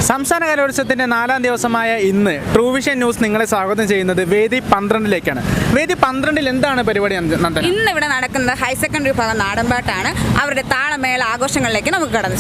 സംസ്ഥാന കലോത്സവത്തിന്റെ 4ാം ദിവസമായ ഇന്ന് ട്രൂ വിഷൻ ന്യൂസ് നിങ്ങളെ സ്വാഗതം ചെയ്യുന്നത് വേദി 12ലേക്കാണ്. വേദി 12ൽ എന്താണ് പരിപാടി? ഇന്ന് ഇവിടെ നടക്കുന്നത് ഹയർ സെക്കൻഡറി വിഭാഗം നാടൻപാട്ടാണ്. അവരുടെ താളമേള ആഘോഷങ്ങളിലേക്ക് നമുക്ക് കടന്നു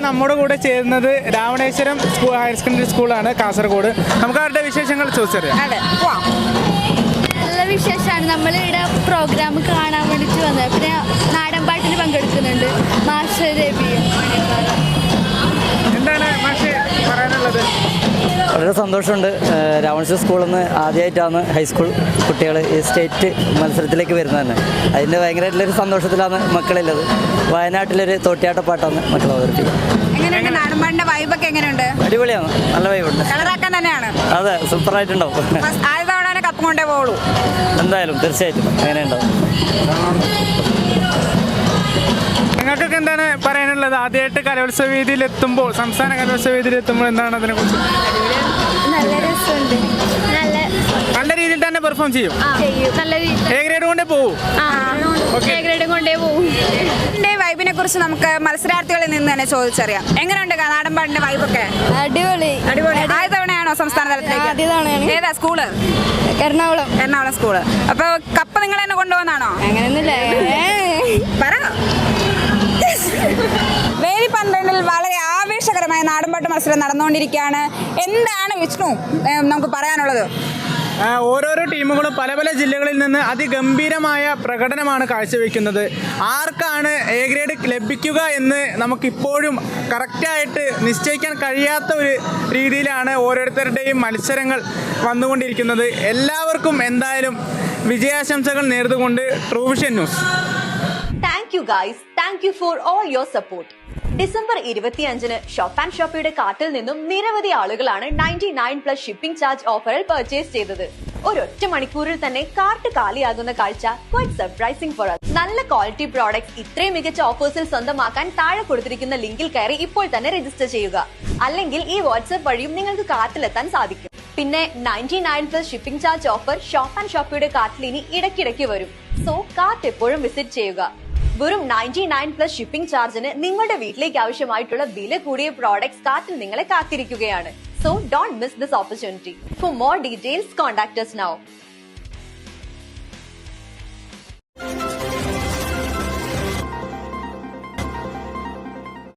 നമ്മുടെ കൂടെ ചേരുന്നത് രാവണേശ്വരം ഹയർ സെക്കൻഡറി സ്കൂളാണ്, കാസർഗോഡ്. നമുക്ക് അവരുടെ വിശേഷങ്ങൾ ചോദിച്ചറിയാം. നല്ല വിശേഷമാണ്. നമ്മൾ ഇവിടെ പ്രോഗ്രാം കാണാൻ വേണ്ടിയിട്ട് വന്നത്. പിന്നെ നാടൻപാട്ടിൽ പങ്കെടുക്കുന്നുണ്ട് മാഷ് രവി. എന്താണ് മാഷ് പറയാനുള്ളത്? വളരെ സന്തോഷമുണ്ട്. രാവണേശ്വരം സ്കൂളിൽ നിന്ന് ആദ്യമായിട്ടാണ് ഹൈസ്കൂൾ കുട്ടികൾ ഈ സ്റ്റേറ്റ് മത്സരത്തിലേക്ക് വരുന്നത് തന്നെ. അതിൻ്റെ ഭയങ്കരമായിട്ടുള്ളൊരു സന്തോഷത്തിലാണ് മക്കളുള്ളത്. വയനാട്ടിലൊരു തോട്ടിയാട്ടപ്പാട്ടാണ് മക്കൾ അവതരിപ്പിക്കുന്നത്. അടിപൊളിയാണ്, നല്ല വൈബുണ്ട്. അതെ, സൂപ്പറായിട്ടുണ്ടാവും. എന്തായാലും തീർച്ചയായിട്ടും അങ്ങനെ ഉണ്ടാവും. നിങ്ങൾക്കൊക്കെ എന്താണ് പറയാനുള്ളത്? ആദ്യമായിട്ട് കലോത്സവ വേദിയിലെത്തുമ്പോൾ, സംസ്ഥാന കലോത്സവ വേദിയിലെത്തുമ്പോൾ എന്താണ് അതിനെക്കുറിച്ച്? നല്ല രസമുണ്ട്. നല്ല രീതിയിൽ തന്നെ പെർഫോം ചെയ്യും. എ ഗ്രേഡ് കൊണ്ടേ പോകും. വൈബിനെ കുറിച്ച് നമുക്ക് മത്സരാർത്ഥികളിൽ നിന്ന് തന്നെ ചോദിച്ചറിയാം. എങ്ങനെയുണ്ട് നാടൻപാട്ടിന്റെ വൈബൊക്കെ? അടിപൊളി. ആദ്യ തവണയാണോ സംസ്ഥാന തലത്തിലേക്ക്? ഏതാ സ്കൂള്? എറണാകുളം സ്കൂള്. അപ്പൊ കപ്പ് നിങ്ങൾ തന്നെ കൊണ്ടുപോകുന്നാണോ? അങ്ങനെയൊന്നുമില്ല. പറ. വേദി 12ൽ വളരെ ആവേശകരമായ നാടൻപാട്ട് മത്സരം നടന്നുകൊണ്ടിരിക്കുകയാണ്. എന്താണ് വിഷ്ണു നമുക്ക് പറയാനുള്ളത്? ഓരോരോ ടീമുകളും പല പല ജില്ലകളിൽ നിന്ന് അതിഗംഭീരമായ പ്രകടനമാണ് കാഴ്ചവെക്കുന്നത്. ആർക്കാണ് എ ഗ്രേഡ് ലഭിക്കുക എന്ന് നമുക്കിപ്പോഴും കറക്റ്റായിട്ട് നിശ്ചയിക്കാൻ കഴിയാത്ത ഒരു രീതിയിലാണ് ഓരോരുത്തരുടെയും മത്സരങ്ങൾ വന്നുകൊണ്ടിരിക്കുന്നത്. എല്ലാവർക്കും എന്തായാലും വിജയാശംസകൾ നേർന്നുകൊണ്ട് true vision news. Thank you guys. Thank you for all your support. December 25-ന് ഷോപ്പ് ആൻഡ് ഷോപ്പിയുടെ കാർട്ടിൽ നിന്നും നിരവധി ആളുകളാണ് 99+ ഷിപ്പിംഗ് ചാർജ് ഓഫറിൽ പർച്ചേസ് ചെയ്തത്. ഒരൊറ്റ മണിക്കൂറിൽ തന്നെ കാർട്ട് കാലിയാകുന്ന കാഴ്ച ക്വൈറ്റ് സർപ്രൈസിംഗ് ഫോർ us. നല്ല ക്വാളിറ്റി പ്രോഡക്ട്സ് ഇത്രയും മികച്ച ഓഫേഴ്സിൽ സ്വന്തമാക്കാൻ താഴെ കൊടുത്തിരിക്കുന്ന ലിങ്കിൽ കയറി ഇപ്പോൾ തന്നെ രജിസ്റ്റർ ചെയ്യുക. അല്ലെങ്കിൽ ഈ വാട്സ്ആപ്പ് വഴിയും നിങ്ങൾക്ക് കാർട്ടിലെത്താൻ സാധിക്കും. പിന്നെ 99+ shipping charge offer shop and ഷോപ്പിയുടെ കാർട്ടിൽ ഇനി ഇടയ്ക്കിടയ്ക്ക് വരും. സോ കാർട്ട് എപ്പോഴും വിസിറ്റ് ചെയ്യുക. വെറും 99+ ഷിപ്പിംഗ് ചാർജിന് നിങ്ങളുടെ വീട്ടിലേക്ക് ആവശ്യമായിട്ടുള്ള വില കൂടിയ പ്രോഡക്ട്സ് കാർട്ടിൽ നിങ്ങളെ കാത്തിരിക്കുകയാണ്. So don't miss this opportunity. For more details contact us now.